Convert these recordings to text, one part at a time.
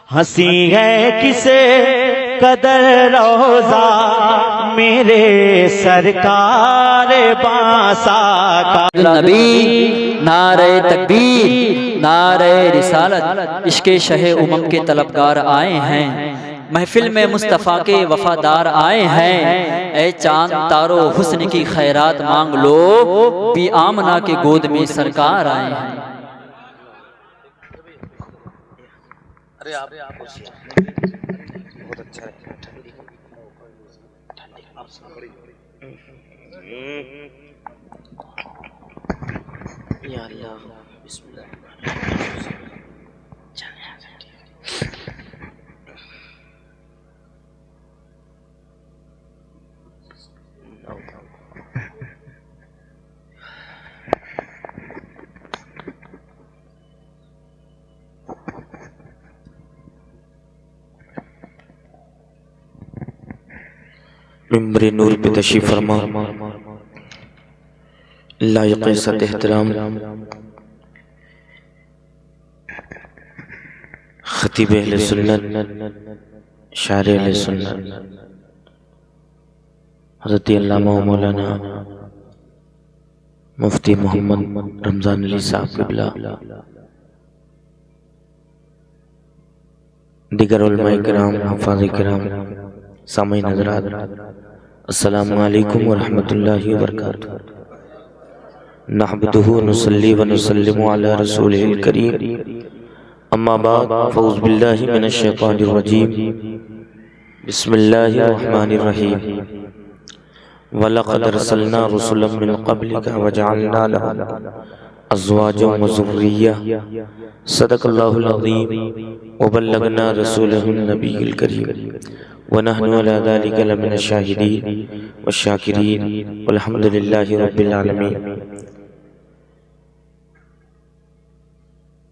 ہنسی ہے کسے قدر روزہ میرے سرکار بانسا کا نبی نعرہ تکبیر نعرہ رسالت عشق شہ امم کے طلبگار آئے ہیں، محفل میں مصطفیٰ کے وفادار آئے ہیں، اے چاند تارو حسن کی خیرات مانگ لو، بی آمنہ کے گود میں سرکار آئے ہیں۔ بہت اچھا ہے یا اللہ بسم اللہ ممبر نور پہ تشریف فرما، لائق عزت احترام خطیب اہل سنت شاعر اہل سنت حضرت علامہ و مولانا مفتی محمد رمضان علی صاحب قبلہ، دیگر علماء کرام، حفاظ کرام، سامعین حضرات، السلام علیکم ورحمۃ اللہ وبرکاتہ۔ نحمدہ ونصلی ونسلم علی رسولہ الکریم، اما بعد فاعوذ باللہ من الشیطان الرجیم، بسم اللہ الرحمن الرحیم، وَلَقَدْ أَرْسَلْنَا رُسُلًا مِّن قَبْلِكَ وَجَعَلْنَا لَهُمْ أَزْوَاجًا وَذُرِّيَّةً صدق اللہ العظیم وبلغنا رسولہ النبی الکریم ونحن علی ذلک لمن الشاہدین والشاکرین والحمد للہ رب العالمین۔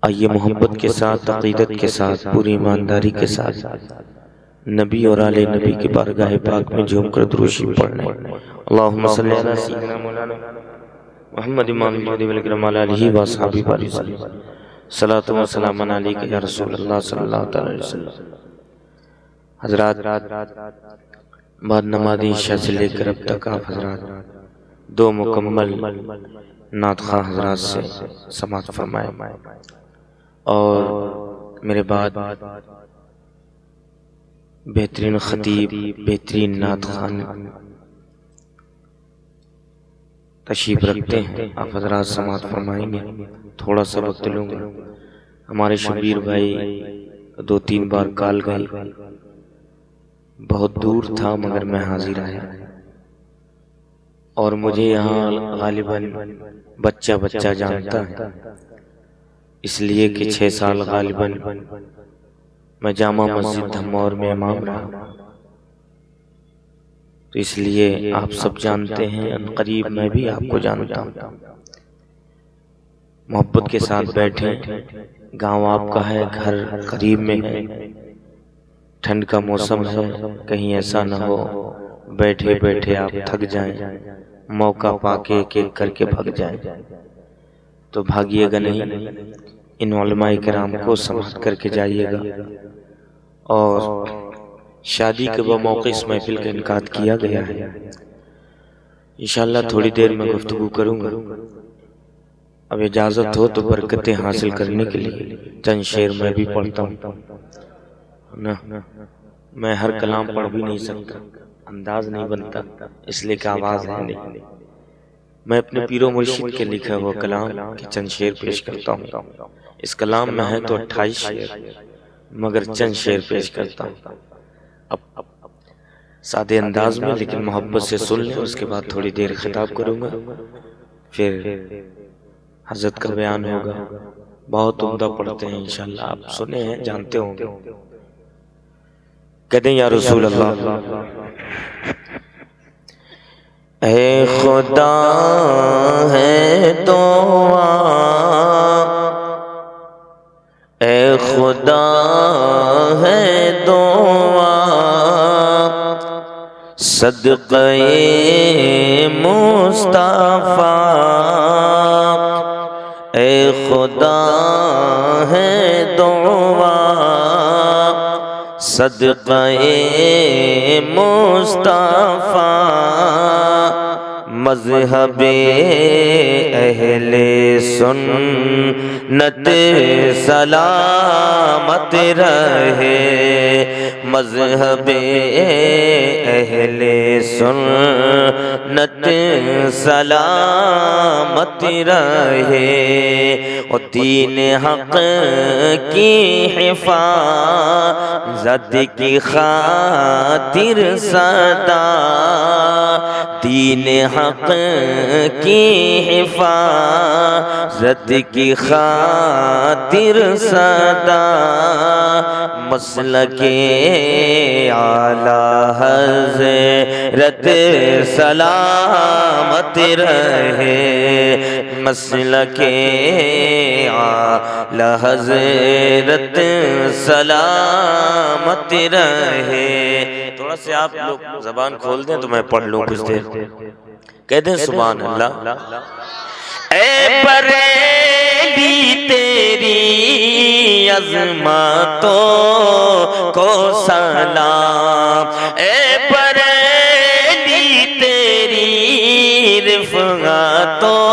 آئیے محبت کے ساتھ، عقیدت کے ساتھ، پوری ایمانداری کے ساتھ نبی اور آل نبی کی بارگاہ پاک میں جھوم کر درود شریف پڑھنا ہے۔ اللہم صلی علی سیدنا مولانا محمد امام الجود والکرم علی آلہ واصحابہ وسلم، صلاۃ و سلام علیک یا رسول اللہ صلی اللہ علیہ وسلم۔ حضرات، بعد نماز عشاء سے لے کر اب تک آپ حضرات دو مکمل نعت خواہ حضرات سے سماعت فرمائے، اور میرے بعد بہترین خطیب، بہترین نعت خواہ تشریف رکھتے ہیں، آپ حضرات سماعت فرمائیں گے۔ تھوڑا سا وقت لوں گا۔ ہمارے شبیر بھائی دو تین بار کال گئی، بہت دور تھا مگر میں حاضر آیا، اور مجھے یہاں غالباً بچہ بچہ جانتا ہے، اس لیے کہ 6 سال غالباً میں جامع مسجد دھمور میں امام رہا، تو اس لیے آپ سب جانتے ہیں، ان قریب میں بھی آپ کو جانتا ہوں۔ محبت کے ساتھ بیٹھیں، گاؤں آپ کا ہے، گھر قریب میں ہے، ٹھنڈ کا موسم ہے، کہیں ایسا نہ ہو بیٹھے بیٹھے آپ تھک جائیں، موقع پا کے ایک ایک کر کے بھگ جائیں، تو بھاگیے گا نہیں، ان علماء کرام کو سماعت کر کے جائیے گا۔ اور شادی کے بموقع اس محفل کا انعقاد کیا گیا ہے، انشاءاللہ تھوڑی دیر میں گفتگو کروں گا، اب اجازت ہو تو برکتیں حاصل کرنے کے لیے چند شعر میں بھی پڑھتا ہوں نا۔ میں ہر کلام پڑھ بھی نہیں سکتا، انداز نہیں بنتا، اس لیے کہ آواز ہے نہیں۔ میں اپنے پیر و مرشد کے لکھا ہوا کلام کے چند شعر پیش کرتا ہوں۔ اس کلام میں ہے تو 28 شعر، مگر چند شعر پیش کرتا ہوں، اب سادے انداز میں، لیکن محبت سے سن لیں، اس کے بعد تھوڑی دیر خطاب کروں گا، پھر حضرت کا بیان ہوگا۔ بہت عمدہ پڑھتے ہیں انشاءاللہ، آپ سنے ہیں، جانتے ہوں گے۔ کہتے ہیں یا رسول اللہ، اے خدا ہے تو اے خدا ہے دعا صدقہ مصطفیٰ، اے خدا ہے دعا صدقہ مصطفیٰ مذہب اہل سنت سلامت رہے، مذہب اہل سنت سلامت رہے، اور دین حق کی حفاظت کی خاطر سدا، دین حق کی حفاظت کی خاطر سدا، مسلک اعلیٰ حضرت سلامت رہے، مسلک اعلیٰ حضرت سلامت رہے۔ تھوڑا سے آپ لوگ زبان کھول دیں تو میں پڑھ لوں کچھ دیر، کہہ دیں سبحان اللہ۔ اے بریلی تیری عظمتوں کو سلام، اے بریلی تیری رفعتوں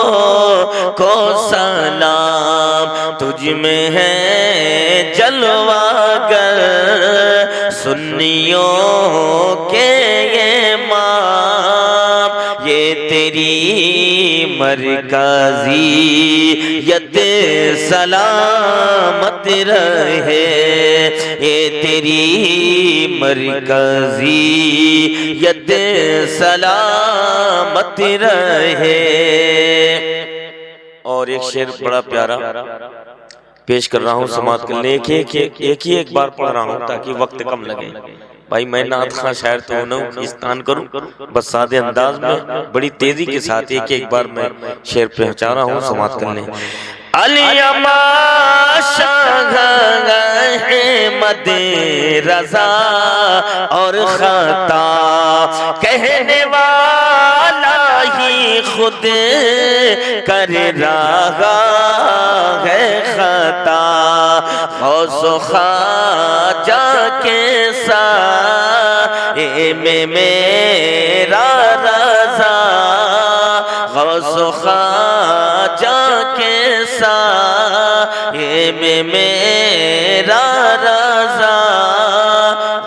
کو سلام، تجھ میں ہے جلوہ گر سنیوں کے امام، یہ تیری مرکزیت سلامت رہے، یہ تیری مرکزیت سلامت رہے۔ اور ایک شعر بڑا پیارا پیش کر رہا ہوں، سماعت کر لیں، ایک بار پڑھ رہا ہوں تاکہ وقت کم لگے۔ بھائی میں نعت خواں شاعر تو ہوں استعان کروں، بس سادے انداز میں بڑی تیزی کے ساتھ ایک بار میں شعر پہنچا رہا ہوں، سماعت کر لیں۔ علیما شاہ احمد رضا اور خطا کہنے والا ہی خود کر رہا ہے خطا، غوث و خواجہ کے سائے میں میرا رضا، غوث و خواجہ کے سائے میں میرا رضا،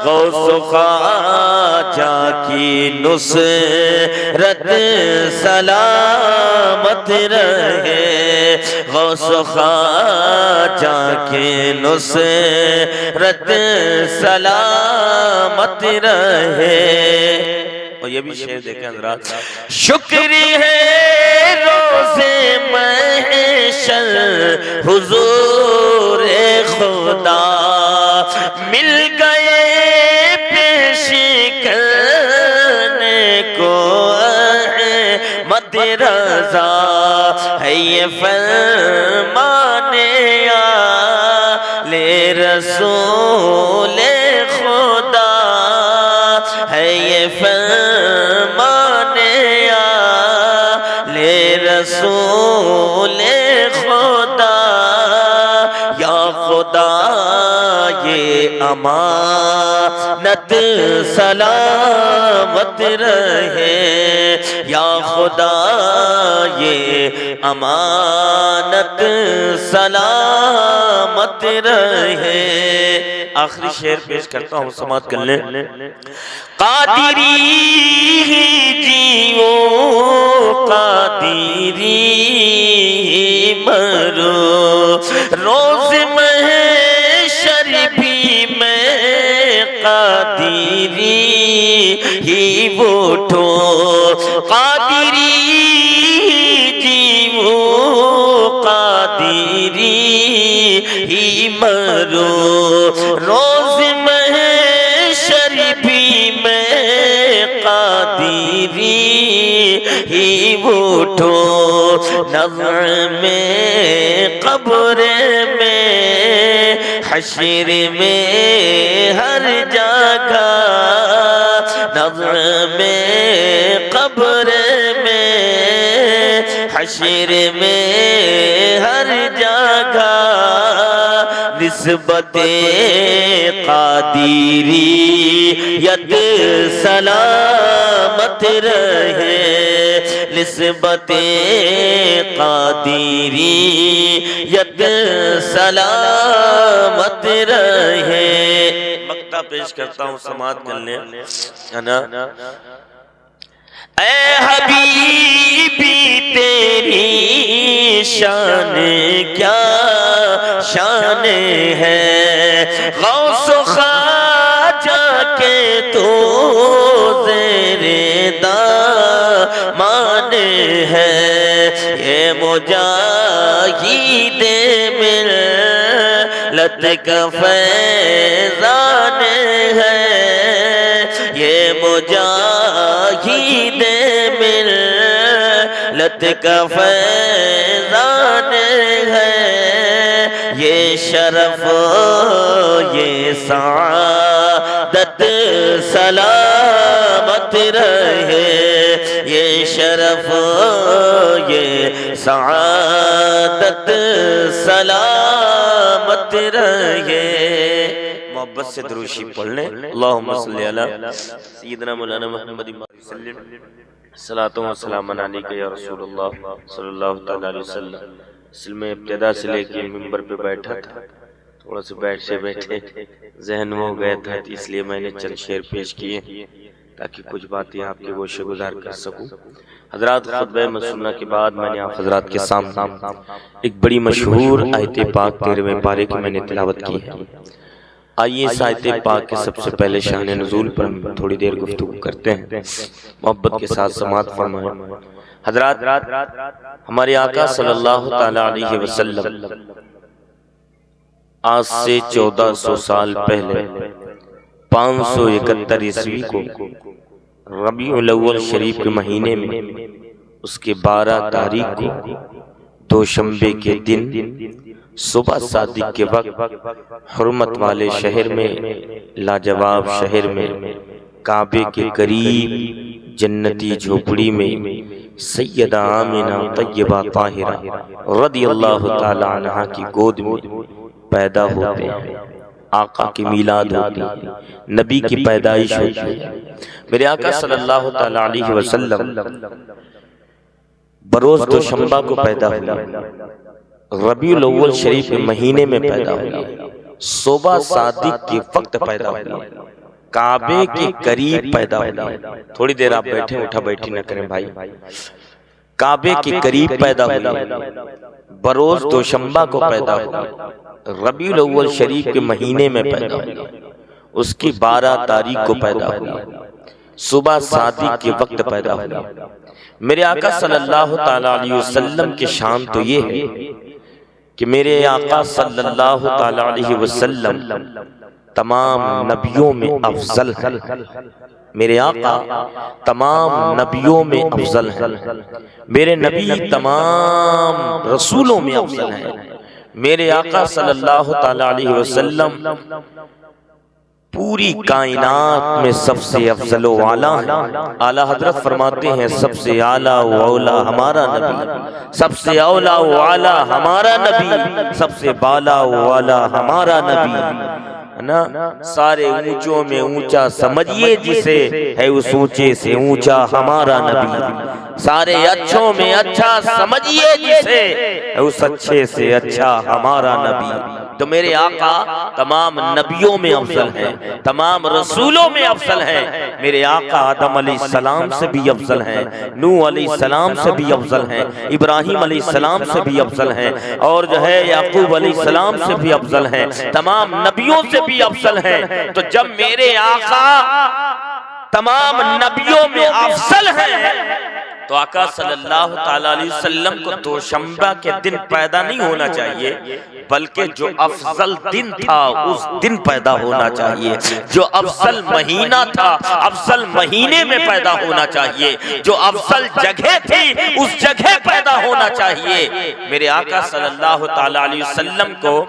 غوث و خواجہ کی نصرت سلامت رہے، غوث و خواجہ کی نصرت سلامت رہے۔ اور یہ بھی شعر دیکھیں حضرات۔ شکری ہے روزے محشر حضور خدا، مل گئے پیش کرنے کو احمد رضا، ہے یہ فرمانے آلِ رسول خدا، ہے یہ فرمانے آلِ رسول خدا، یا خدا یہ امانت سلامت رہے، یا خدا یہ امانت سلامت رہے۔ آخری شعر پیش کرتا ہوں، سماعت کر لیں۔ قادری ہی جیو قادری مرو، روز محشر بھی میں قادری ہی اٹھو، قادری جیو قادری ہی مرو، روز محشر بھی میں قادری ہی اٹھو، نظر میں قبر میں حشر میں ہر جگہ، نظر میں قبر میں حشر میں ہر جگہ، نسبت قادریت سلامت رہے، نسبت قادریت سلامت رہے۔ مقطع پیش کرتا ہوں، سماعت کر لیں، ہے نا۔ اے حبیبی تیری شان کیا شان ہے، غوث و خواجہ کے تو زیر دامان ہے، یہ مجاہد ملت کا فیضان ہے، یہ مجاہد ملت کا فیضان ہے، یہ شرف یہ سعادت سلامت رہے، یہ شرف یہ سعادت سلامت رہے۔ محبت سے دروشی پڑھ لیں، اللہم صلی علی سیدنا مولانا محمد وسلم، صلاۃ و سلام علیک یا رسول اللہ صلی اللہ تعالی علیہ وسلم۔ اصل میں ابتدا سے لے کے منبر پہ بیٹھا تھا، تھوڑا سے بیٹھے ذہن ہو گیا تھا، اس لیے میں نے چند شعر پیش کیے تاکہ کچھ باتیں آپ کے گوشے گزار کر سکوں۔ حضرات، خطبہ مسنہ کے بعد میں نے آپ حضرات کے سامنے ایک بڑی مشہور آیت پاک 13ویں پارے کی میں نے تلاوت کی ہے۔ آئیے اس آیت پاک کے سب سے پہلے شان نزول پر تھوڑی دیر گفتگو کرتے ہیں، محبت کے ساتھ سماعت فرمائیں۔ حضرات، ہمارے آقا صلی اللہ تعالی علیہ وسلم آج سے 1400 سال پہلے 571 عیسوی کو ربیع الاول شریف کے مہینے میں اس کے 12 تاریخ کو دوشنبے کے دن صبح صادق کے وقت حرمت والے شہر میں، لاجواب شہر میں، کعبے کے قریب جنتی جھوپڑی میں سیدہ آمنہ طیبہ طاہرہ رضی اللہ تعالی عنہا کی گود میں پیدا ہوتے ہیں، آقا کی میلاد ہوتی ہے، نبی کی پیدائش ہوتی ہے۔ میرے آقا صلی اللہ تعالی علیہ وسلم بروز دوشنبہ کو پیدا ہوئے، ربیع الاول شریف کے مہینے میں پیدا ہوئے، صبح صادق کے وقت پیدا ہوئے، کعبے کے قریب پیدا ہوئے۔ تھوڑی دیر آپ بیٹھیں، اٹھا بیٹھی نہ کریں بھائی۔ کعبے کے قریب پیدا ہوئے، بروز دوشنبہ کو پیدا ہوئے، ربیع الاول شریف کے مہینے میں پیدا ہوئے، اس کی 12 تاریخ کو پیدا ہوئے، صبح صادق کے وقت پیدا ہوئے۔ میرے آقا صلی اللہ تعالی علیہ وسلم کی شان تو یہ ہے کہ میرے آقا صلی اللہ تعالی علیہ وسلم تمام نبیوں میں افضل ہیں، میرے آقا تمام نبیوں میں افضل ہیں، میرے نبی تمام رسولوں میں افضل ہیں۔ میرے آقا صلی اللہ تعالی علیہ وسلم پوری کائنات میں سب سے افضل و اعلیٰ ہیں۔ اعلیٰ حضرت فرماتے ہیں سب سے اعلیٰ و اولیٰ ہمارا نبی، سب سے اولیٰ و اعلیٰ ہمارا نبی، سب سے بالا و اعلیٰ ہمارا نبی، سارے اونچوں میں اونچا سمجھیے جسے، ہے اس اونچے سے اونچا ہمارا نبی، سارے اچھوں میں اچھا سمجھیے جسے، ہے اس اچھے سے اچھا ہمارا نبی۔ تو میرے آقا تمام نبیوں میں افضل ہیں، تمام رسولوں میں افضل ہیں۔ میرے آقا آدم علیہ السلام سے بھی افضل ہیں، نوح علیہ السلام سے بھی افضل ہیں، ابراہیم علیہ السلام سے بھی افضل ہیں، اور جو ہے یعقوب علیہ السلام سے بھی افضل ہیں، تمام نبیوں سے بھی افضل ہیں۔ تو جب میرے آقا تمام نبیوں میں افضل ہیں تو آقا صلی اللہ تعالی علیہ وسلم کو دوشنبہ کے دن پیدا نہیں ہونا چاہیے، بلکہ جو افضل دن تھا اس دن پیدا ہونا چاہیے، جو افضل مہینہ تھا افضل مہینے میں پیدا ہونا چاہیے، جو افضل جگہ تھی اس جگہ پیدا ہونا چاہیے۔ میرے آقا صلی اللہ تعالی علیہ وسلم کو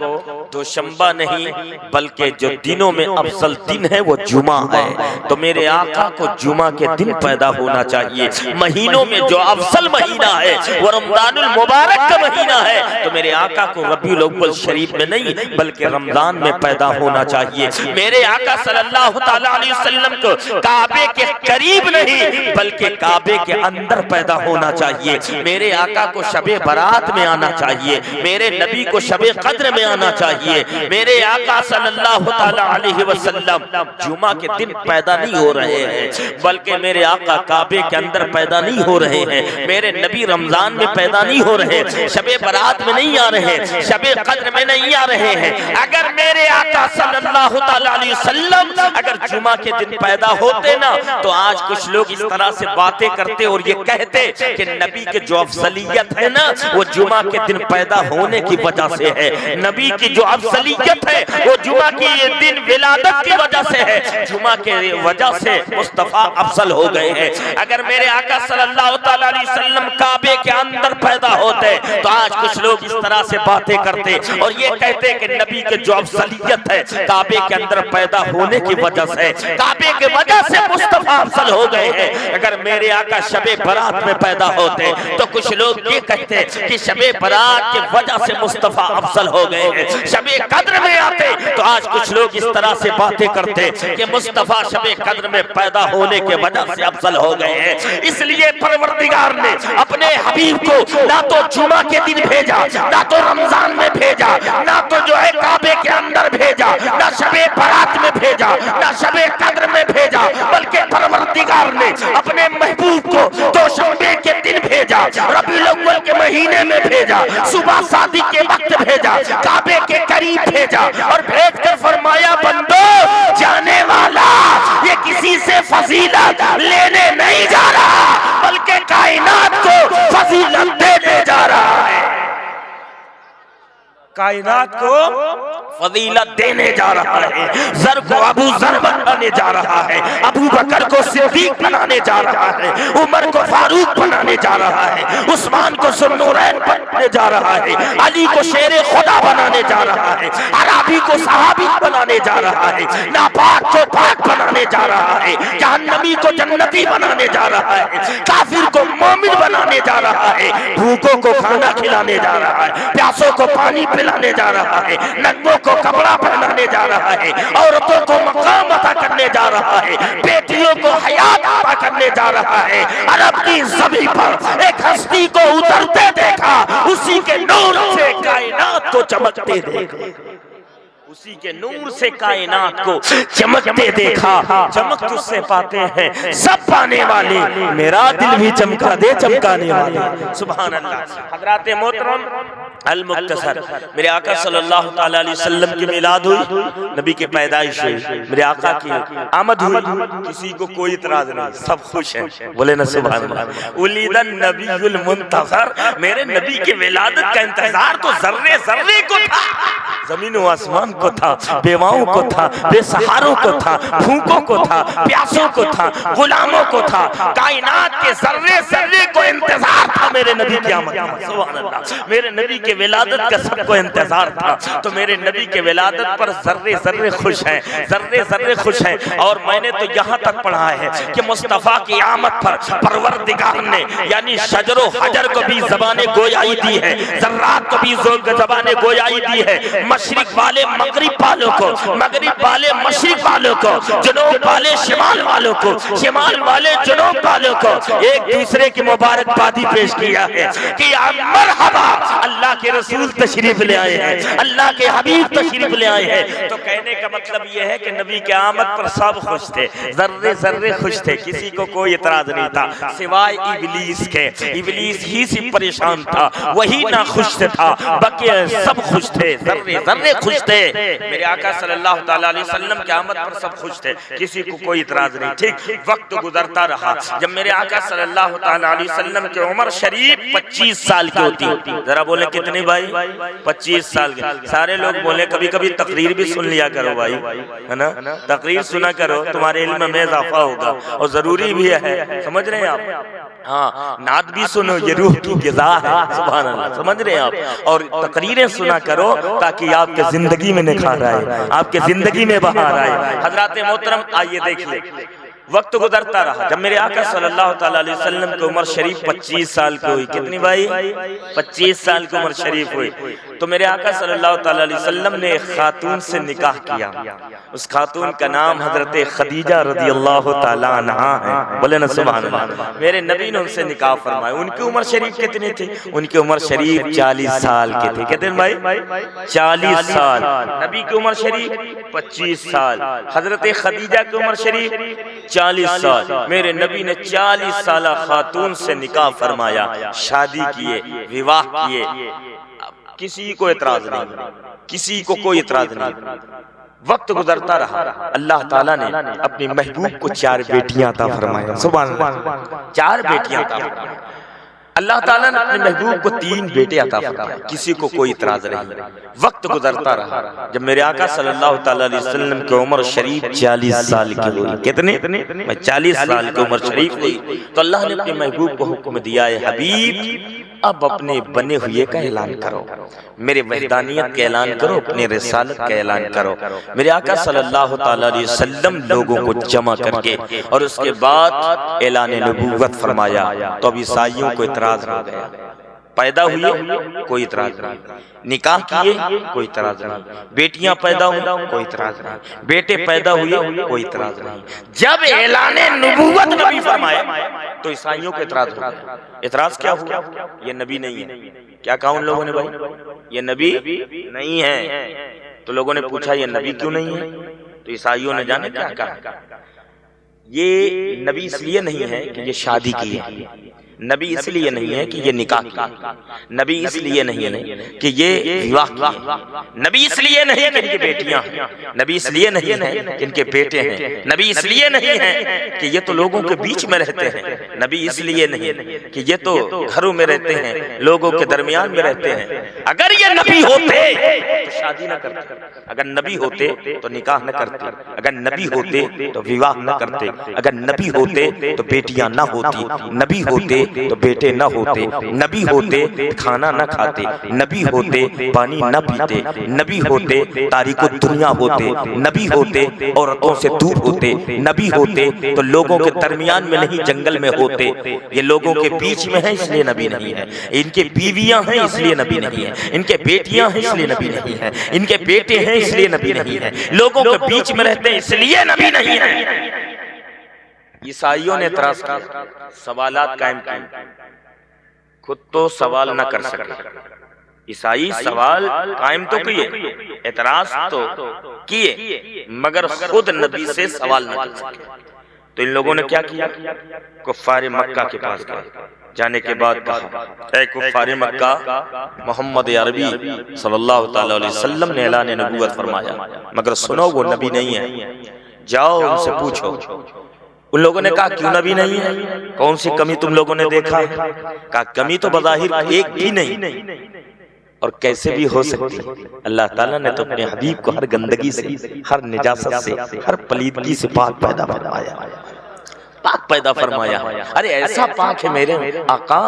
دوشنبہ نہیں بلکہ جو دنوں میں افضل دن ہے وہ جمعہ ہے، تو میرے آقا کو جمعہ کے دن پیدا ہونا چاہیے۔ مہینوں مہینوں میں جو افضل مہینہ ہے وہ رمضان المبارک کا مہینہ ہے، تو میرے آقا کو ربیع الاول شریف میں نہیں بلکہ رمضان میں پیدا ہونا چاہیے۔ میرے آقا صلی اللہ تعالیٰ علیہ وسلم کو کعبے کے قریب نہیں بلکہ کعبے کے اندر پیدا ہونا چاہیے۔ میرے آقا کو شب برات میں آنا چاہیے، میرے نبی کو شب قدر میں آنا چاہیے۔ میرے آقا صلی اللہ تعالیٰ علیہ وسلم جمعہ کے دن پیدا نہیں ہو رہے ہیں بلکہ میرے آقا کعبے کے اندر پیدا نہیں ہو رہے ہیں، میرے نبی رمضان میں پیدا نہیں ہو رہے، شب برات میں نہیں آ رہے، شب قدر میں نہیں آ رہے ہیں۔ اگر میرے آقا صلی اللہ تعالیٰ علیہ وسلم اگر جمعہ کے دن پیدا ہوتے نا تو آج کچھ لوگ اس طرح سے باتیں کرتے اور یہ کہتے کہ نبی کے جو افضلیت ہے نا وہ جمعہ کے دن پیدا ہونے کی وجہ سے ہے، نبی کی جو افضلیت ہے وہ جمعہ کی دن ولادت کی وجہ سے ہے، جمعہ کے وجہ سے مصطفیٰ افضل ہو گئے ہیں۔ اگر میرے آقا صلی اللہ تعالیٰ علیہ وسلم کعبے کے اندر پیدا ہوتے تو آج کچھ لوگ اس طرح سے باتیں کرتے اور یہ کہتے کہ نبی کے جو افضلیت ہے کعبے کے اندر پیدا ہونے کی وجہ سے، کعبے کی وجہ سے مصطفیٰ افضل ہو گئے ہیں۔ اگر میرے آقا شب برات میں پیدا ہوتے تو کچھ لوگ یہ کہتے کہ شب برات کی وجہ سے مصطفیٰ افضل ہو گئے ہیں۔ شب قدر میں آتے تو آج کچھ لوگ اس طرح سے باتیں کرتے کہ مصطفیٰ شب قدر میں پیدا ہونے کے وجہ سے افضل ہو گئے ہیں۔ اس لیے پروردگار نے اپنے حبیب کو نہ تو جمعہ کے دن بھیجا، نہ تو رمضان میں بھیجا، نہ تو جو ہے کعبے کے اندر بھیجا، نہ شب برات میں بھیجا، نہ شب قدر میں بھیجا، بلکہ پروردگار نے اپنے محبوب کو دوشنبے کے دن بھیجا، ربیع الاول کے مہینے میں بھیجا، صبح صادق کے وقت بھیجا، کعبے کے قریب بھیجا اور بھیج کر فرمایا بندو جانے والا یہ کسی سے فضیلت لینے نہیں جا رہا بلکہ کائنات کو فضیلت دینے جا رہا ہے، کائنات کو فضیلت دینے جا رہا ہے۔ زر کو ابو ذر بنانے جا رہا ہے، ابو بکر کو صدیق بنانے جا رہا ہے، عمر کو فاروق بنانے جا رہا ہے، عثمان کو ذوالنورین بنانے جا رہا ہے، علی کو شیر خدا بنانے جا رہا ہے، عربی کو صحابی بنانے جا رہا ہے، ناپاک کو پاک بنانے جا رہا ہے، جہنمی کو جنتی بنانے جا رہا ہے، کافر کو مومن بنانے جا رہا ہے، بھوکوں کو کھانا کھلانے جا رہا ہے، پیاسوں کو پانی پلانے جا رہا ہے، ننگوں کو کپڑا پہنانے جا رہا ہے، عورتوں کو مقام عطا کرنے جا رہا ہے، بیٹیوں کو حیات عطا کرنے جا رہا ہے۔ عرب کی زمین پر ایک ہستی کو اترتے دیکھا، اسی کے نور سے کائنات کو چمکتے دیکھا، اسی کے نور سے کائنات کو چمکتے دیکھا۔ چمک تجھ سے پاتے ہیں سب پانے والے، میرا دل بھی چمکا دے چمکانے والے۔ سبحان اللہ۔ حضرات محترم المختصر، میرے آقا صلی اللہ تعالیٰ علیہ وسلم کی میلاد ہوئی، نبی کی پیدائش ہوئی، میرے آقا کی آمد ہوئی، کسی کو کوئی اعتراض نہیں، سب خوش ہیں، بولے نا سبحان اللہ۔ ولید النبی المنتظر، میرے نبی کی ولادت کا انتظار تو ذرے ذرے کو تھا، زمین و آسمان کو تھا، بیواؤں کو تھا، بے سہاروں کو تھا، بھوکوں کو تھا، پیاسوں کو تھا، غلاموں کو تھا، کائنات کے ذرے ذرے کو انتظار تھا میرے نبی کی آمد کا۔ سبحان اللہ۔ میرے نبی کے ولادت کا سب کو انتظار تھا، تو میرے نبی کے ولادت پر ذرے ذرے خوش ہیں، ذرے ذرے خوش ہیں۔ اور میں نے تو یہاں تک پڑھا ہے کہ مصطفیٰ کی آمد پر پروردگار نے یعنی شجر و حجر کو بھی زبان گویائی دی ہے، ذرات کو بھی زبان گویائی دی ہے، مشرق والے مغرب والوں کو، مغرب والے مشرق والوں کو، جنوب والے شمال والوں کو، شمال والے جنوب والوں کو ایک دوسرے کی مبارکبادی پیش کیا ہے کہ یا مرحبا، اللہ کے رسول تشریف لے آئے ہیں، اللہ کے حبیب تشریف لے آئے ہیں۔ تو کہنے کا مطلب یہ ہے کہ نبی کے آمد پر سب خوش تھے، ذرے ذرے خوش تھے، کسی کو کوئی اعتراض نہیں تھا سوائے ابلیس کے۔ ابلیس ہی سے پریشان تھا، وہی نہ خوش تھا، باقی سب خوش تھے، ذرے ذرے خوش تھے۔ میرے آقا صلی اللہ تعالیٰ علیہ وسلم کے آمد پر سب خوش تھے، کسی کو کوئی اعتراض نہیں۔ ٹھیک وقت گزرتا رہا، جب میرے آقا صلی اللہ تعالیٰ علیہ وسلم کی عمر شریف 25 سال کی ہوتی، ذرا بولیں کتنی بھائی؟ 25 سال کے۔ سارے لوگ بولیں کبھی کبھی تقریر بھی سن لیا کرو بھائی، ہے نا، تقریر سنا کرو، تمہارے علم میں اضافہ ہوگا اور ضروری بھی ہے، سمجھ رہے ہیں آپ؟ ہاں، نعت بھی سنو، یہ روح کی غذا ہے، سبحان اللہ، سمجھ رہے ہیں آپ؟ اور تقریریں سنا کرو تاکہ آپ کے زندگی میں نکھار آئے، آپ کے زندگی میں بہار آئے۔ حضرات محترم آئیے دیکھ لیں، وقت گزرتا رہا، جب میرے آقا صلی اللہ تعالیٰ علیہ وسلم کی عمر شریف 25 سال کی ہوئی، کتنی بھائی؟ 25 سال کی عمر شریف ہوئی، تو میرے آقا صلی اللہ تعالیٰ علیہ وسلم نے ایک خاتون سے نکاح کیا. اس خاتون کا نام حضرت خدیجہ رضی اللہ تعالیٰ عنہ ہے. بولے نا سبحان اللہ. میرے نبی نے ان سے نکاح فرمایا. ان کی عمر شریف کتنی تھی؟ ان کی عمر شریف 40 سال کی تھی. کتنے بھائی؟ 40 سال. نبی کی عمر شریف 25 سال. حضرت خدیجہ کی عمر شریف 40 سال. میرے نبی نے 40 سالہ خاتون سے نکاح فرمایا، شادی کیے، وواہ کیے. کسی کو اعتراض نہیں، کسی کو کوئی اعتراض نہیں. وقت گزرتا رہا، اللہ تعالیٰ نے اپنی محبوب کو 4 بیٹیاں عطا فرمایا. سبحان اللہ. 4 بیٹیاں عطا فرمایا. اللہ تعالیٰ نے اپنے محبوب کو 3 بیٹے عطا فرمائے، کسی کو کوئی اعتراض نہیں. وقت گزرتا رہا، جب میرے آقا صلی اللہ تعالیٰ علیہ وسلم کی عمر شریف 40 سال کی ہوئی. کتنے؟ 40 سال کی عمر شریف ہوئی تو اللہ نے اپنے محبوب کو حکم دیا ہے، حبیب اب اپنے بنے ہوئے کا اعلان کرو، میرے وحدانیت کا اعلان کرو، اپنے رسالت کا اعلان کرو. میرے آقا صلی اللہ تعالیٰ علیہ وسلم لوگوں کو جمع کر کے اور اس کے بعد اعلان نبوت فرمایا. تو اب عیسائیوں کو اعتراض ہو گیا. پیدا ہوئے کوئی اعتراض نہیں، نکاح کیے کوئی اعتراض نہیں، بیٹیاں پیدا ہوئی کوئی اعتراض نہیں، بیٹے پیدا ہوئے کوئی اعتراض نہیں. جب اعلان نبوت نبی فرمایا تو عیسائیوں کو اعتراض ہو گیا. اعتراض کیا ہوا؟ یہ نبی نہیں ہے. کیا کہا ان لوگوں نے بھائی؟ یہ نبی نہیں ہے. تو لوگوں نے پوچھا یہ نبی کیوں نہیں ہے؟ تو عیسائیوں نے جانے کیا کہا، یہ نبی اس لیے نہیں ہے کہ یہ شادی کی ہے، نبی اس لیے نہیں ہے کہ یہ نکاح کی، نبی اس لیے نہیں ہے کہ یہ وواہ کی، نبی اس لیے نہیں کہ ان کی بیٹیاں ہیں، نبی اس لیے نہیں ہے کہ ان کے بیٹے ہیں، نبی اس لیے نہیں ہے کہ یہ تو لوگوں کے بیچ میں رہتے ہیں، نبی اس لیے نہیں کہ یہ تو گھروں میں رہتے ہیں، لوگوں کے درمیان میں رہتے ہیں. اگر یہ نبی ہوتے تو شادی نہ کرتے، اگر نبی ہوتے تو نکاح نہ کرتے، اگر نبی ہوتے تو وواہ نہ کرتے، اگر نبی ہوتے تو بیٹیاں نہ ہوتی، نبی ہوتے تو بیٹے نہ ہوتے، نبی ہوتے کھانا نہ کھاتے، نبی ہوتے پانی نہ پیتے، نبی ہوتے تاریک الدنیا ہوتے، نبی ہوتے عورتوں سے دور ہوتے، نبی ہوتے تو لوگوں کے درمیان میں نہیں جنگل میں ہوتے. یہ لوگوں کے بیچ میں ہیں اس لیے نبی نہیں ہے. ان کے بیویاں ہیں اس لیے نبی نہیں ہے. ان کے بیٹیاں ہیں اس لیے نبی نہیں ہے. ان کے بیٹے ہیں اس لیے نبی نہیں ہے. لوگوں کے بیچ میں رہتے ہیں اس لیے نبی نہیں ہے. عیسائیوں نے اعتراض کیا، سوالات قائم کیے، خود تو سوال نہ کر سکے. عیسائی سوال قائم تو کیے، اعتراض تو کیے، مگر خود نبی سے سوال نہ کر سکے. تو ان لوگوں نے کیا کیا، کفار مکہ کے پاس گئے. جانے کے بعد کہا، اے کفار مکہ، محمد عربی صلی اللہ تعالیٰ علیہ وسلم نے اعلان نبوت فرمایا، مگر سنو وہ نبی نہیں ہے. جاؤ ان سے پوچھو. ان لوگوں نے کہا کیوں نبی نہیں ہے، کون سی کمی تم لوگوں نے دیکھا؟ کہا کمی تو بظاہر ایک بھی نہیں، اور کیسے بھی ہو سکتی. اللہ تعالیٰ نے تو اپنے حبیب کو ہر گندگی سے، ہر نجاست سے، ہر پلیدگی سے پاک پیدا فرمایا، پاک پیدا فرمایا. ارے ایسا پاک ہے میرے آقا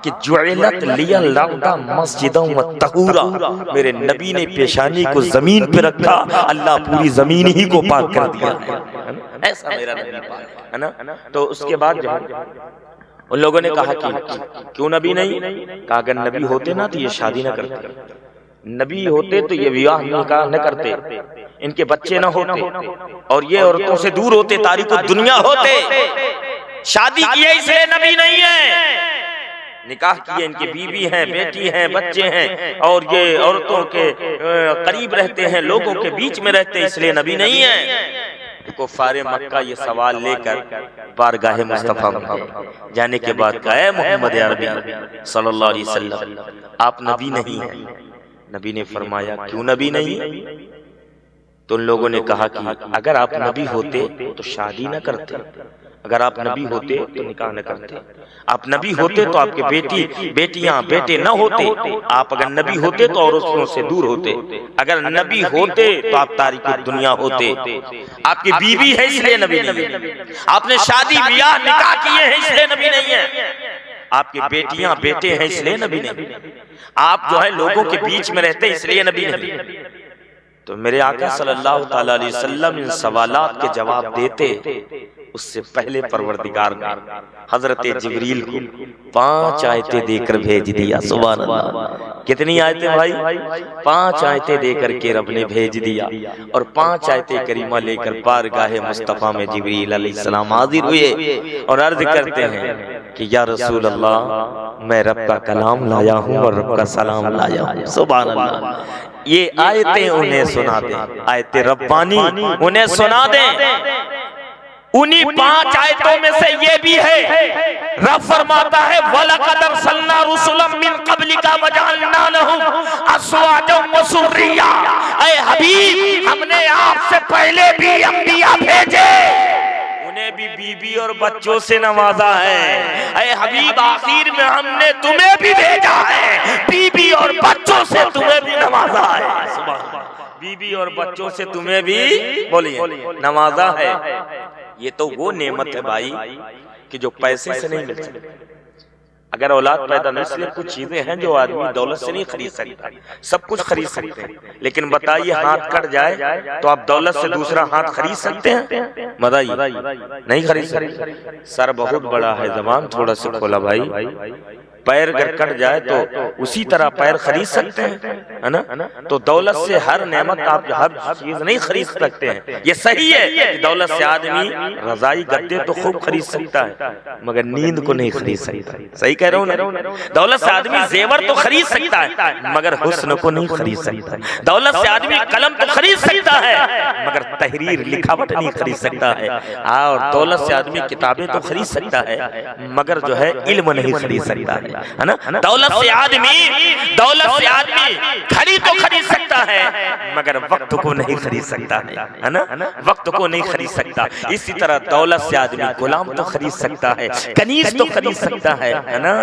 کہ جعلت لی الارض مسجدا وطہورا. میرے نبی نے پیشانی کو زمین پہ رکھا، اللہ پوری زمین ہی کو پاک کر دیا. ایسا میرا نبی پاک ہے نا. تو اس کے بعد ان لوگوں نے کہا کہ کیوں نبی نہیں؟ کہا اگر نبی ہوتے نا تو یہ شادی نہ کرتے، نبی ہوتے تو یہ وواہ نکاح نہ کرتے، ان کے بچے نہ ہوتے، اور یہ عورتوں سے دور ہوتے، تاریک الدنیا ہوتے. شادی کیے اس لیے نبی نہیں ہے، نکاح کیے، ان کی بیوی ہیں، بیٹی ہیں، بچے ہیں، اور یہ عورتوں کے قریب رہتے ہیں، لوگوں کے بیچ میں رہتے ہیں، اس لیے نبی نہیں ہے. کفار مکہ یہ سوال لے کر بارگاہ مصطفیٰ میں جانے کے بعد کہا، اے محمد عربی صلی اللہ علیہ وسلم، آپ نبی نہیں ہیں. نبی نے فرمایا کیوں نبی نہیں؟ تو ان لوگوں نے کہا کہ اگر آپ نبی ہوتے تو شادی نہ کرتے، اگر آپ نبی ہوتے تو نکاح نہ کرتے، آپ نبی ہوتے تو آپ کے بیٹیاں بیٹے نہ ہوتے، آپ اگر نبی ہوتے تو عورتوں سے دور ہوتے، اگر نبی ہوتے تو آپ تاریک الدنیا ہوتے. آپ کی بیوی ہے اس لیے نبی نہیں ہے، آپ نے شادی بیاہ نکاح کیے ہیں اس لیے نبی نہیں ہے، آپ کی بیٹیاں بیٹے ہیں اس لیے نبی نہیں، آپ جو ہے لوگوں کے بیچ میں رہتے اس لیے نبی نہیں. تو میرے آقا صلی اللہ تعالی علیہ وسلم ان سوالات کے جواب دیتے، اس سے پہلے پروردگار نے حضرت جبریل کو 5 آیتیں دے کر بھیج دیا. سبحان اللہ. کتنی آیتیں بھائی؟ 5 آیتیں دے کر کے رب نے بھیج دیا، اور 5 آیتیں کریمہ لے کر بارگاہ مصطفیٰ میں جبریل علیہ السلام حاضر ہوئے اور عرض کرتے ہیں کہ یا رسول اللہ، میں رب کا کلام لایا ہوں اور رب کا سلام لایا ہوں. سبحان اللہ. یہ آیتیں انہیں سنا دیں، آیت ربانی انہیں سنا دیں. انہی 5 آیتوں میں سے یہ بھی ہے، رب فرماتا ہے وَلَقَدْ أَرْسَلْنَا رُسُلًا مِّن قَبْلِكَ وَجَعَلْنَا لَهُمْ أَزْوَاجًا وَذُرِّيَّةً. اے حبیب، ہم نے آپ سے پہلے بھی انبیاء بھیجے، انہیں بھی بیوی اور بچوں سے نوازا ہے. اے حبیب، آخر میں ہم نے تمہیں بھی بھیجا ہے، بیوی اور بچوں سے تمہیں بھی نوازا ہے. سبحان اللہ. بیوی اور بچوں سے تمہیں بھی بولیے نوازا ہے. یہ تو وہ نعمت ہے بھائی کہ جو پیسے سے نہیں مل سکتی. اگر اولاد پیدا نہیں، اس لیے کچھ چیزیں ہیں جو آدمی دولت سے نہیں خرید سکتا. سب کچھ خرید سکتے ہیں، لیکن بتائیے ہاتھ کٹ جائے تو آپ دولت سے دوسرا ہاتھ خرید سکتے ہیں؟ بتائیے نہیں خرید سکتے. سر بہت بڑا ہے، زبان تھوڑا سا کھولا بھائی. پیر اگر کٹ جائے تو اسی طرح پیر خرید سکتے ہیں، ہے نا؟ تو دولت سے ہر نعمت آپ ہر چیز نہیں خرید سکتے ہیں. یہ صحیح ہے کہ دولت سے آدمی رضائی گدے تو خوب خرید سکتا ہے، مگر نیند کو نہیں خرید سکتا. صحیح کہہ رہا ہوں نا؟ دولت سے آدمی زیور تو خرید سکتا ہے، مگر حسن کو نہیں خرید سکتا. دولت سے آدمی قلم تو خرید سکتا ہے، مگر تحریر لکھاوٹ نہیں خرید سکتا ہے. اور دولت سے آدمی کتابیں تو خرید سکتا ہے، مگر جو ہے علم نہیں خرید سکتا ہے. دولت سے آدمی گھڑی تو خرید سکتا ہے، مگر وقت کو نہیں خرید سکتا ہے نا؟ وقت کو نہیں خرید سکتا. اسی طرح دولت سے آدمی غلام تو خرید سکتا ہے، کنیز تو خرید سکتا ہے نا؟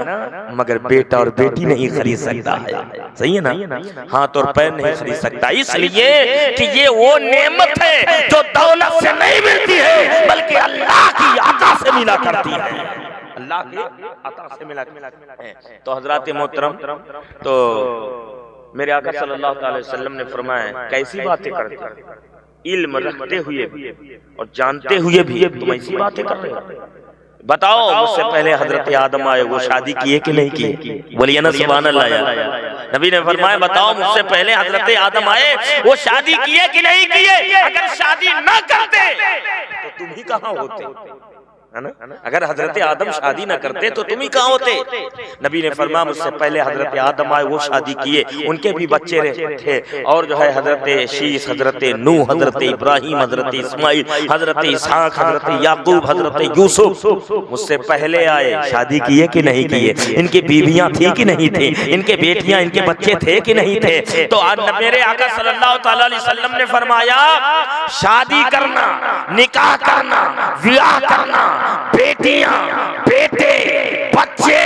مگر بیٹا اور بیٹی نہیں خرید سکتا ہے. صحیح ہے نا؟ ہاتھ اور پیر نہیں خرید سکتا. اس لیے کہ یہ وہ نعمت ہے جو دولت سے نہیں ملتی ہے، بلکہ اللہ کی عطا سے ملا کرتی ہے. اللہ کے عطا سے ملا ہے. تو حضرات محترم، تو میرے آقا صلی اللہ علیہ وسلم نے فرمایا کیسی باتیں کرتے ہیں، علم رکھتے ہوئے بھی اور جانتے ہوئے بھی تم ایسی باتیں کر رہے ہو. بتاؤ، مجھ سے پہلے حضرت آدم آئے، وہ شادی کیے کہ نہیں کیے؟ بولیے نا سبحان اللہ. نبی نے فرمایا بتاؤ، مجھ سے پہلے حضرت آدم آئے، وہ شادی کیے کہ نہیں کیے؟ اگر شادی نہ کرتے تو تم ہی کہاں ہوتے؟ اگر حضرت آدم شادی نہ کرتے تو تم ہی کہاں ہوتے؟ نبی نے فرمایا مجھ سے پہلے حضرت آدم آئے، وہ شادی کیے، ان کے بھی بچے تھے، اور جو ہے حضرت شیش، حضرت نوح، حضرت ابراہیم، حضرت اسماعیل، حضرت اسحاق، حضرت یعقوب، حضرت یوسف مجھ سے پہلے آئے. شادی کیے کہ نہیں کیے؟ ان کی بیویاں تھی کہ نہیں تھی؟ ان کے بیٹیاں، ان کے بچے تھے کہ نہیں تھے؟ تو میرے آقا صلی اللہ تعالی علیہ وسلم نے فرمایا شادی کرنا، نکاح کرنا، بیاہ کرنا، بیٹیاں، بیٹے، بچے،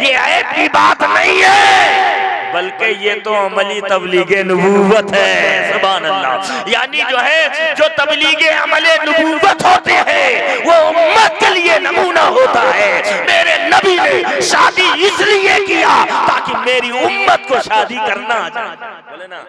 یہ عیب کی بات نہیں ہے، بلکہ یہ تو عملی تبلیغ نبوت ہے. سبحان اللہ. یعنی جو ہے جو تبلیغ عمل نبوت ہوتے ہیں وہ امت کے لیے نمونہ ہوتا ہے. میرے نبی نے شادی اس لیے کیا تاکہ میری امت کو شادی کرنا آ جائے. بولے نا،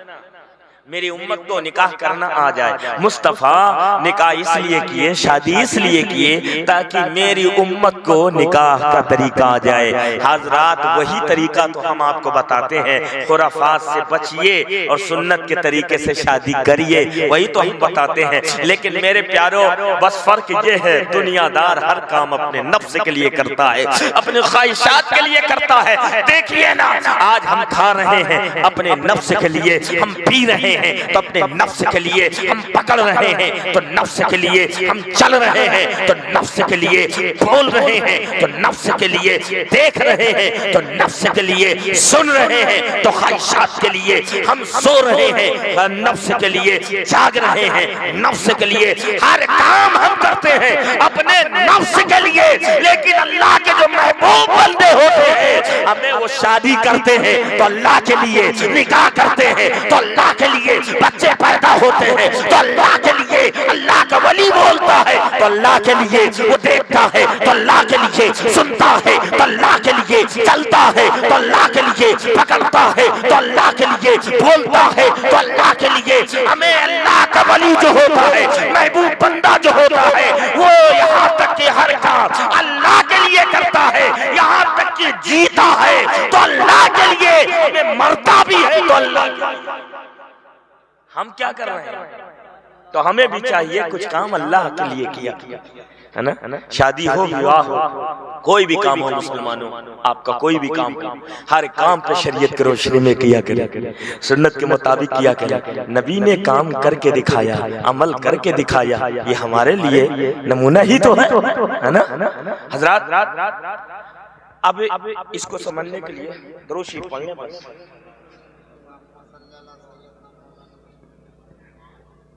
میری امت کو نکاح کرنا آ جائے. مصطفیٰ نکاح اس لیے کیے، شادی اس لیے کیے تاکہ میری امت کو نکاح کا طریقہ آ جائے. حضرات وہی طریقہ تو ہم آپ کو بتاتے ہیں، خرافات سے بچیے اور سنت کے طریقے سے شادی کریے، وہی تو ہم بتاتے ہیں. لیکن میرے پیاروں، بس فرق یہ ہے دنیا دار ہر کام اپنے نفس کے لیے کرتا ہے، اپنے خواہشات کے لیے کرتا ہے. دیکھیے نا، آج ہم کھا رہے ہیں اپنے نفس کے لیے، ہم پی رہے ہیں تو اپنے نفس کے لیے، ہم پکڑ رہے ہیں تو نفس کے لیے، ہم چل رہے ہیں تو نفس کے لیے، بول رہے ہیں تو نفس کے لیے، دیکھ رہے ہیں تو نفس کے لیے، سن رہے ہیں تو خواہشات کے لیے، ہم سو رہے ہیں نفس کے لیے، جاگ رہے ہیں نفس کے لیے. ہر کام ہم کرتے ہیں اپنے نفس کے لیے، لیکن اللہ کے جو محبوب بندے ہوتے ہیں ہمیں وہ شادی کرتے ہیں تو اللہ کے لیے، نکاح کرتے ہیں تو اللہ کے لیے، بچے پیدا ہوتے ہیں تو اللہ کے لیے، اللہ کا ولی وہ بولتا ہے تو اللہ کے لیے، وہ دیکھتا ہے تو اللہ کے لیے، سنتا ہے تو اللہ کے لیے، چلتا ہے تو اللہ کے لیے، پکڑتا ہے تو اللہ کے لیے، بولتا ہے تو اللہ کے لیے۔ ہمیں اللہ کا ولی جو ہوتا ہے، محبوب بندہ جو ہوتا ہے، وہ یہاں تک کہ ہر کام اللہ کے لیے کرتا ہے، یہاں تک کہ جیتا ہے تو اللہ کے لیے، مرتا بھی ہے تو اللہ کے لیے۔ ہم کیا کر رہے ہیں؟ تو ہمیں بھی چاہیے کچھ کام اللہ کے لیے کیا ہے نا۔ شادی ہو، بیاہ ہو، کوئی بھی کام ہو مسلمانوں، آپ کا کوئی بھی کام، ہر کام پہ شریعت کی روشنی میں کیا کرے، سنت کے مطابق کیا کرے۔ نبی نے کام کر کے دکھایا، عمل کر کے دکھایا، یہ ہمارے لیے نمونہ ہی تو ہے نا۔ حضرات اب اس کو سمجھنے کے لیے درود شریف پڑھیں۔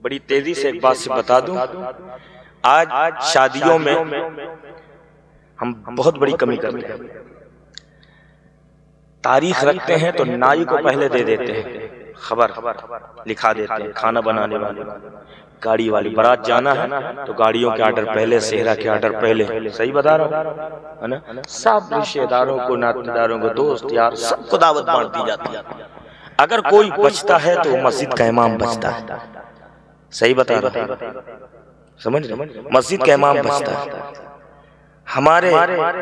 بڑی تیزی سے ایک بات سے بتا دوں، آج شادیوں میں ہم بہت بڑی کمی کرتے ہیں۔ تاریخ رکھتے ہیں تو نائی کو پہلے دے دیتے ہیں، خبر لکھا دیتے ہیں، کھانا بنانے والے، گاڑی والی، بارات جانا ہے تو گاڑیوں کے آرڈر پہلے، صحرا کے آرڈر پہلے۔ صحیح بتا رہا ہوں ہے نا۔ سب رشتہ داروں کو، ناطے داروں کو، دوست یار سب کو دعوت بانٹ دی جاتی ہے۔ اگر کوئی بچتا ہے تو مسجد کا امام بچتا ہے۔ صحیح بتا رہا ہوں، سمجھ رہے؟ مسجد کا امام بچتا ہے، ہمارے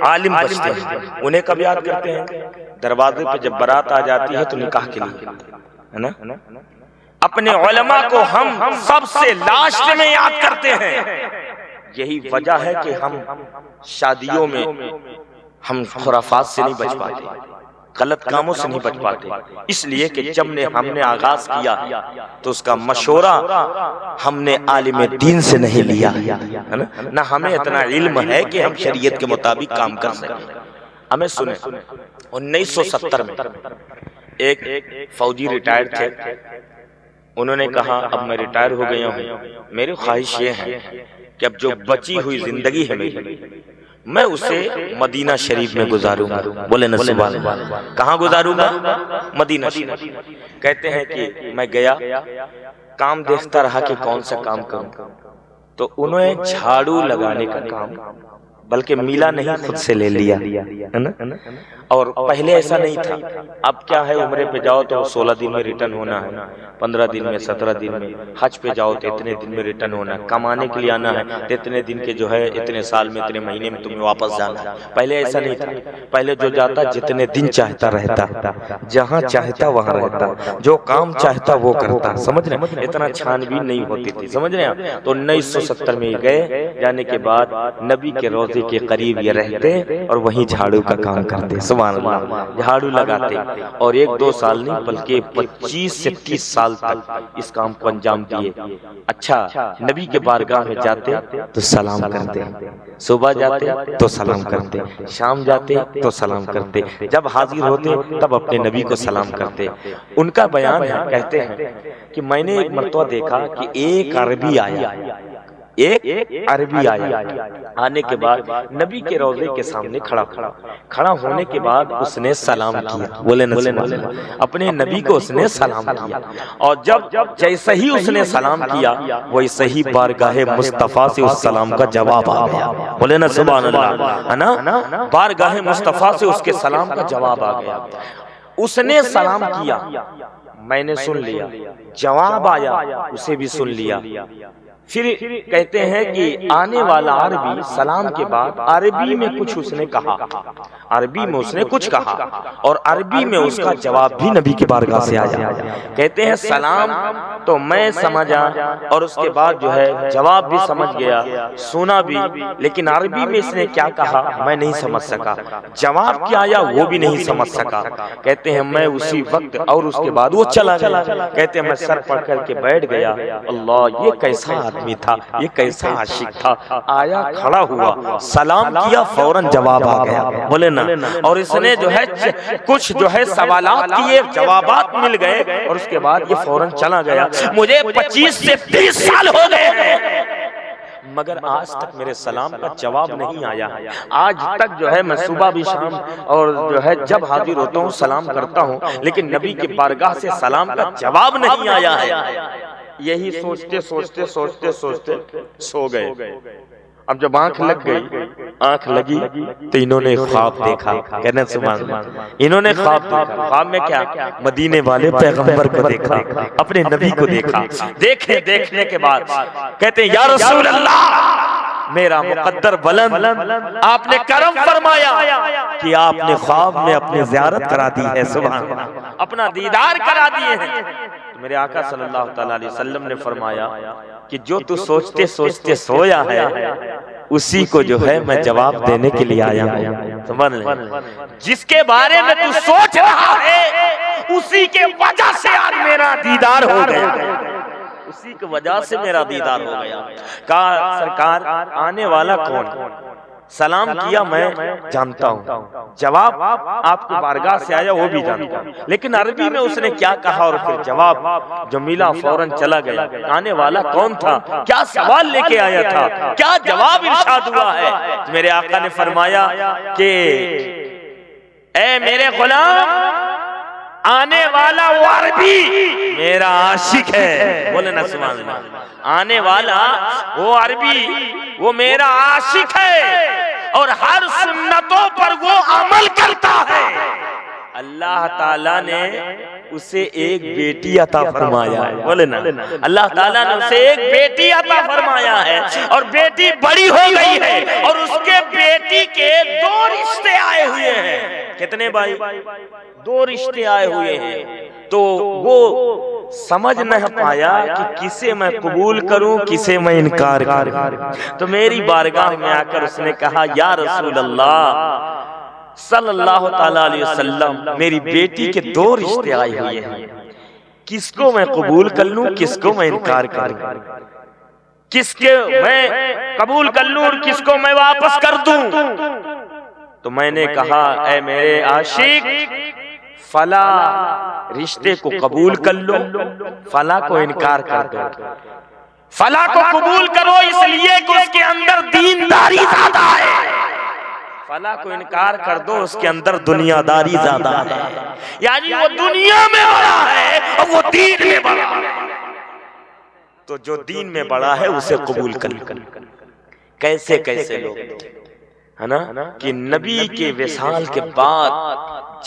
عالم بچتے ہیں، انہیں کب یاد کرتے ہیں؟ دروازے پہ جب بارات آ جاتی ہے تو نکاح کے لیے ہے نا۔ اپنے علماء کو ہم سب سے لاسٹ میں یاد کرتے ہیں۔ یہی وجہ ہے کہ ہم شادیوں میں ہم خرافات سے نہیں بچ پاتے، غلط کاموں سے نہیں بچ پاتے، اس لیے کہ جب ہم نے آغاز کیا تو اس کا مشورہ ہم نے عالم دین سے نہیں لیا ہے نا۔ نہ ہمیں اتنا علم ہے کہ ہم شریعت کے مطابق کام کر سکیں۔ ہمیں سنیں، 1970 میں ایک فوجی ریٹائر تھے، انہوں نے کہا اب میں ریٹائر ہو گیا ہوں، میری خواہش یہ ہے کہ اب جو بچی ہوئی زندگی ہے میری، میں اسے مدینہ شریف میں گزاروں گا۔ بولے نا سبحان اللہ۔ کہاں گزاروں گا؟ مدینہ شریف۔ کہتے ہیں کہ میں گیا، کام دیکھتا رہا کہ کون سا کام کروں، تو انہوں نے جھاڑو لگانے کا کام بلکہ میلا نہیں خود سے لے لیا ہے نا۔ اور پہلے ایسا نہیں تھا، اب کیا ہے عمرے پہ جاؤ تو 16 دن میں ریٹرن ہونا ہے، 15 دن میں، 17 دن میں، حج پہ جاؤ تو اتنے دن میں ریٹرن ہونا ہے، کمانے کے لیے آنا ہے تو اتنے دن کے جو ہے، اتنے سال میں، اتنے مہینے میں تمہیں واپس جانا ہے۔ پہلے ایسا نہیں تھا، پہلے جو جاتا جتنے دن چاہتا رہتا، جہاں چاہتا وہاں رہتا، جو کام چاہتا وہ کرتا، سمجھ رہے ہیں؟ اتنا چھان بین نہیں ہوتی تھی، سمجھ رہے ہیں؟ تو 1970 میں گئے، جانے کے بعد نبی کے روضے کے قریب یہ رہتے اور وہیں جھاڑو کا کام کرتے، سبحان اللہ، جھاڑو لگاتے، اور 1-2 سال نہیں بلکہ 25 سے 30 سال تک اس کام کو انجام دیے۔ اچھا، نبی کے بارگاہ میں جاتے تو سلام کرتے، صبح جاتے تو سلام کرتے، شام جاتے تو سلام کرتے، جب حاضر ہوتے تب اپنے نبی کو سلام کرتے۔ ان کا بیان ہے، کہتے ہیں کہ میں نے ایک مرتبہ دیکھا کہ ایک عربی آیا، آنے کے بعد نبی کے روضے کے سامنے کھڑا ہونے کے بعد اس نے سلام کیا، بولے نا سبحان اللہ، اپنے نبی کو اس نے سلام کیا، اور جب جیسے ہی اس نے سلام کیا ویسے ہی بارگاہ مصطفیٰ سے اس سلام کا جواب آ گیا، بولے نا سبحان اللہ، ہے نا۔ بارگاہ مصطفیٰ سے اس کے سلام کا جواب آ گیا، اس نے سلام کیا، میں نے سن لیا، جواب آیا، اسے بھی سن لیا۔ پھر کہتے ہیں کہ آنے والا عربی سلام کے بعد عربی میں کچھ اس نے کہا، عربی میں اس نے کچھ کہا، اور عربی میں اس کا جواب بھی نبی کی بارگاہ سے آیا۔ کہتے ہیں سلام تو میں سمجھا، اور اس کے بعد جو ہے جواب بھی سمجھ گیا، سنا بھی، لیکن عربی میں اس نے کیا کہا میں نہیں سمجھ سکا، جواب کیا آیا وہ بھی نہیں سمجھ سکا۔ کہتے ہیں میں اسی وقت، اور اس کے بعد وہ چلا گیا۔ کہتے ہیں میں سر پڑھ کر کے بیٹھ گیا، اللہ یہ کیسا آدمی تھا، یہ کیسا عاشق تھا، آیا کھڑا ہوا، سلام کیا، فوراً جواب آ گیا، بولے نا۔ اور اس نے جو ہے کچھ جو ہے سوالات کیے، جوابات مل گئے، اور اس کے بعد یہ فوراً چلا گیا۔ مجھے 25 سے 30 سال ہو گئے ہیں، مگر آج تک میرے سلام کا جواب نہیں آیا۔ آج تک جو ہے میں صبح بھی شام اور جو ہے جب حاضر ہوتا ہوں سلام کرتا ہوں، لیکن نبی کی بارگاہ سے سلام کا جواب نہیں آیا ہے۔ یہی سوچتے سوچتے سوچتے سوچتے سو گئے۔ اب جب آنکھ لگ گئی، آنکھ لگی تو انہوں نے خواب دیکھا، کہنا سبحان اللہ، انہوں نے خواب دیکھا۔ خواب میں کیا؟ مدینے والے پیغمبر کو دیکھا، اپنے نبی کو دیکھا۔ دیکھنے کے بعد کہتے ہیں یا رسول اللہ، میرا مقدر بلند، آپ نے کرم فرمایا کہ آپ نے خواب میں اپنی زیارت کرا دی ہے، سبحان اللہ، اپنا دیدار کرا دیے ہیں۔ تو میرے آقا صلی اللہ تعالیٰ علیہ وسلم نے فرمایا کہ جو تو سوچتے سوچتے سویا ہے، اسی کو جو ہے میں جواب دینے کے لیے آیا ہوں، سبحان اللہ، جس کے بارے میں تو سوچ رہا ہے اسی کے وجہ سے آج میرا دیدار ہو گیا، اسی کی وجہ سے میرا دیدار ہو گیا۔ کہا سرکار آنے والا کون؟ سلام کیا میں جانتا ہوں، جواب آپ کی بارگاہ سے آیا وہ بھی جانتا ہوں، لیکن عربی میں اس نے کیا کہا اور پھر جواب جو ملا فوراً چلا گیا۔ آنے والا کون تھا؟ کیا سوال لے کے آیا تھا؟ کیا جواب ارشاد ہوا ہے؟ میرے آقا نے فرمایا کہ اے میرے غلام، آنے والا وہ عربی میرا عاشق ہے، بولے نا سبحان اللہ، آنے والا وہ عربی وہ میرا عاشق ہے اور ہر سنتوں پر وہ عمل کرتا ہے۔ اللہ تعالیٰ نے اسے ایک بیٹی عطا فرمایا ہے، بولے نا، اللہ تعالیٰ نے اسے ایک بیٹی عطا فرمایا ہے اور بیٹی بڑی ہو گئی ہے اور اس کے بیٹی کے 2 رشتے آئے ہوئے ہیں۔ کتنے بھائی؟ 2 رشتے آئے ہوئے ہیں۔ تو وہ سمجھ نہ پایا کہ کسے میں قبول کروں کسے میں انکار کروں، تو میری بارگاہ میں آ کر اس نے کہا یا رسول اللہ صلی اللہ تعالیٰ علیہ وسلم، میری بیٹی کے 2 رشتے آئے ہوئے ہیں، کس کو میں قبول کر لوں کس کو میں انکار کروں، کس کے میں قبول کر لوں اور کس کو میں واپس کر دوں؟ تو میں نے کہا اے میرے عاشق، فلا رشتے کو قبول کر لو، فلا کو انکار کر دو۔ فلا کو قبول کرو اس لیے کہ اس کے اندر دینداری زیادہ ہے، فلا کو انکار کر دو اس کے اندر دنیا داری زیادہ ہے، یعنی وہ دنیا میں بڑا ہے اور وہ دین میں بڑا ہے، تو جو دین میں بڑا ہے اسے قبول کر لو۔ کیسے کیسے لوگ ہے نا کہ نبی کے وصال کے بعد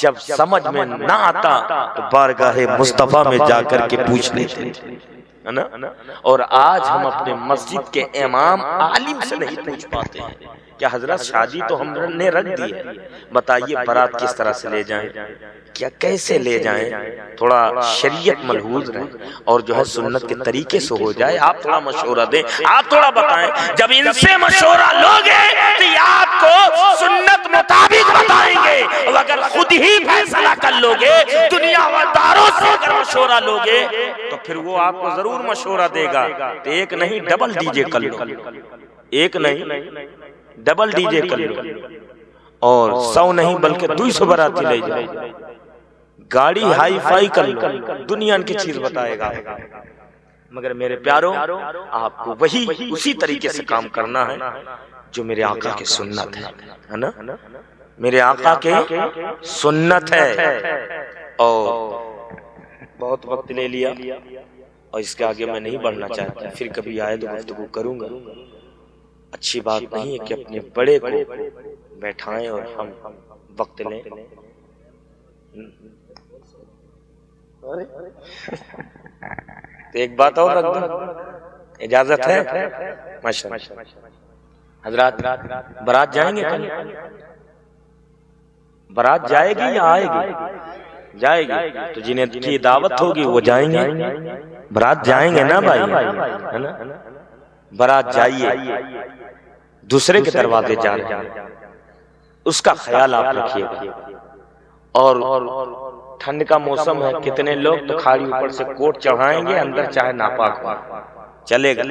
جب سمجھ میں نہ آتا تو بارگاہ مصطفیٰ میں جا کر کے پوچھ لیتے ہے نا، اور آج ہم اپنے مسجد کے امام عالم سے نہیں پوچھ پاتے ہیں کیا حضرت شادی تو ہم نے رکھ دی ہے، بتائیے بارات کس طرح سے لے جائیں، کیا کیسے لے جائیں، تھوڑا شریعت ملحوظ رہے اور جو ہے سنت کے طریقے سے ہو جائے۔ آپ تھوڑا مشورہ دیں، آپ تھوڑا بتائیں، جب ان سے مشورہ لوگے تو یہ آپ کو سنت مطابق بتائیں گے، اور اگر خود ہی فیصلہ کر لوگے، دنیا و داروں سے اگر مشورہ لوگے تو پھر وہ آپ کو ضرور مشورہ دے گا تو ایک نہیں ڈبل ڈی جے کر لو، ایک نہیں ڈبل ڈی جے کر لو، اور 100 نہیں بلکہ 200 باراتی لے جاؤ، گاڑی ہائی فائی کر لو، دنیا کی چیز بتائے گا، مگر میرے پیاروں آپ کو وہی اسی طریقے سے کام کرنا ہے جو میرے آقا کی سنت ہے نا، میرے آقا کے سنت ہے۔ اور بہت وقت لے لیا اور اس کے آگے میں نہیں بڑھنا چاہتا، پھر کبھی آئے تو گفتگو کروں گا۔ اچھی بات نہیں ہے کہ اپنے بڑے کو بیٹھائیں اور ہم وقت لیں۔ تو ایک بات اور رکھ دوں، اجازت ہے؟ ماشاءاللہ حضرات برات جائیں گے کل؟ برات جائے گی یا آئے گی؟ جائے گی، تو جنہیں کی دعوت ہوگی وہ جائیں گے، برات جائیں گے نا بھائی، ہے نا، برات جائیے، دوسرے کے دروازے جا رہے ہیں، اس کا خیال آپ رکھیے گا۔ اور ٹھنڈ کا موسم ہے، کتنے لوگ تو کھاڑی اوپر سے کوٹ چڑھائیں گے، اندر چاہے ناپاک ہو، چلے گا۔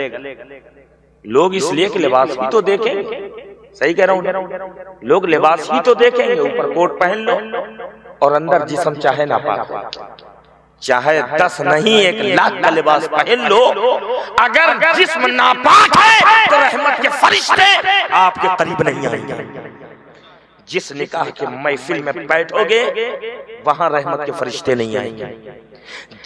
لوگ اس لیے کہ لباس بھی تو دیکھیں گے، صحیح کہہ رہا ہوں، لوگ لباس بھی تو دیکھیں گے، اوپر کوٹ پہن لو اور اندر جسم چاہے ناپاک ہو، چاہے 10 نہیں 1 لاکھ کا لباس پہن لو، اگر جسم ناپاک ہے تو رحمت کے فرشتے آپ کے قریب نہیں آئیں گے۔ جس نکاح کے محفل میں بیٹھو گے وہاں رحمت کے فرشتے نہیں آئیں گے،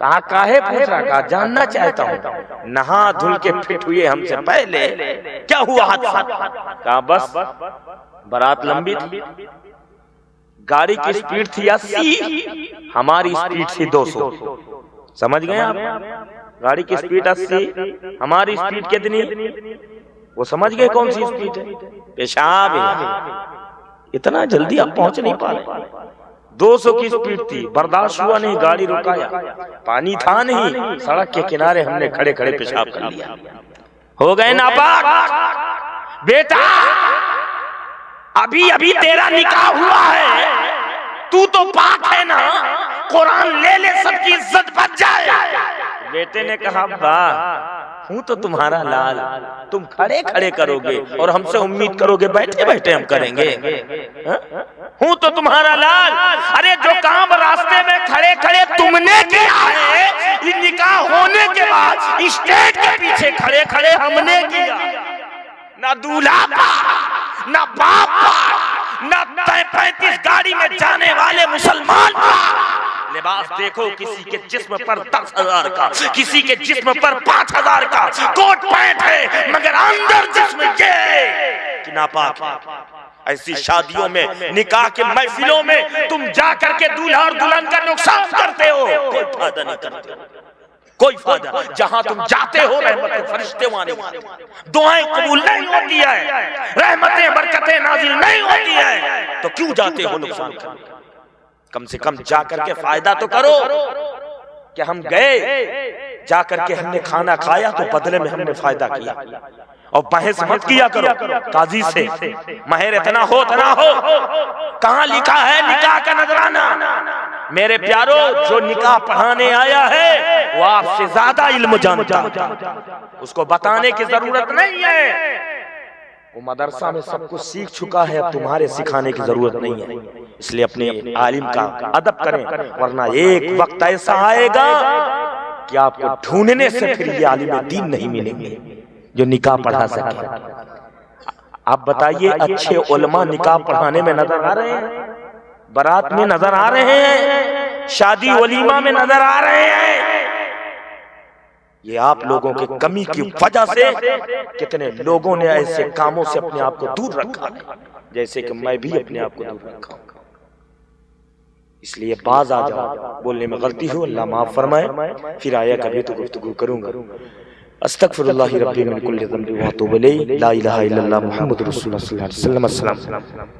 کہا کاہے پوچھ رہا؟ کہا جاننا چاہتا ہوں نہا دھل کے فٹ ہوئے ہم سے پہلے کیا ہوا حادثہ؟ کہا بس بارات لمبی تھی، گاڑی کی سپیڈ تھی 80، ہماری سپیڈ تھی 200۔ سمجھ گئے آپ؟ گاڑی کی سپیڈ 80، ہماری سپیڈ کتنی؟ وہ سمجھ گئے کون سی سپیڈ ہے؟ پیشاب ہے۔ اتنا جلدی آپ پہنچ نہیں پا رہے، 200 کی سپیڈ تھی، برداشت ہوا نہیں، گاڑی رکایا، پانی تھا نہیں، سڑک کے کنارے ہم نے کھڑے کھڑے پیشاب کر لیا۔ ہو گئے ناپاک؟ بیٹا ابھی ابھی تیرا نکاح ہوا ہے، تو پاک ہے نا، قرآن لے لے سب کی عزت بچ جائے۔ بیٹے نے کہا ابا ہوں تو تمہارا لال، تم کھڑے کھڑے کرو گے اور ہم سے امید کرو گے بیٹھے بیٹھے ہم کریں گے؟ ہوں تو تمہارا لال، ارے جو کام راستے میں کھڑے کھڑے تم نے کیا ہے، یہ نکاح ہونے کے بعد اسٹیج کے پیچھے کھڑے کھڑے ہم نے کیا۔ نہ دولہا پاک، نہ باپ پاک، نہ 35 گاڑی میں جانے والے مسلمان پاک۔ لباس دیکھو، کسی کے جسم پر 10,000 کا، کسی کے جسم پر 5,000 کا کوٹ پینٹ ہے، مگر اندر جسم یہ کہ ناپاک ہے۔ ایسی شادیوں میں، نکاح کے محفلوں میں تم جا کر کے دولہا اور دلہن کا نقصان کرتے ہو، کوئی فائدہ نہیں کرتے، کوئی فائدہ۔ جہاں تم جاتے ہو رحمتیں فرشتے وہاں نہیں آتے، دعائیں قبول نہیں ہوتی ہے، رحمتیں برکتیں نازل نہیں ہوتی ہیں، تو کیوں جاتے ہو نقصان کرنے؟ کم سے کم جا کر کے فائدہ تو کرو کہ ہم گئے، جا کر کے ہم نے کھانا کھایا تو بدلے میں ہم نے فائدہ کیا۔ اور بحث مت کیا کرو قاضی سے، مہر اتنا ہو اتنا ہو، کہاں لکھا ہے نکاح کا نذرانہ؟ میرے پیارو، جو نکاح پڑھانے آیا ہے وہ آپ سے زیادہ علم جانتا ہے، اس کو بتانے کی ضرورت نہیں ہے، وہ مدرسہ میں سب کچھ سیکھ چکا ہے، اب تمہارے سکھانے کی ضرورت نہیں ہے۔ اس لیے اپنے عالم کا ادب کریں، ورنہ ایک وقت ایسا آئے گا کہ آپ کو ڈھونڈنے سے پھر یہ عالم دین نہیں ملیں گے جو نکاح پڑھا سکے۔ آپ بتائیے، اچھے علماء نکاح پڑھانے میں نظر آ رہے ہیں، بارات میں نظر آ رہے ہیں، شادی ولیمہ میں نظر آ رہے ہیں؟ یہ آپ لوگوں کے کمی کی وجہ سے کتنے لوگوں نے ایسے کاموں سے اپنے آپ کو دور رکھا ہے، جیسے کہ میں بھی اپنے آپ کو دور رکھا ہوں۔ اس لیے باز آ جاؤ، بولنے میں غلطی ہو اللہ معاف فرمائے، پھر آیا کبھی تو گفتگو کروں گا۔ استغفر اللہ ربی من کل ذنب واتوب الیہ، لا الہ الا اللہ محمد رسول اللہ صلی اللہ علیہ وسلم۔ السلام علیکم۔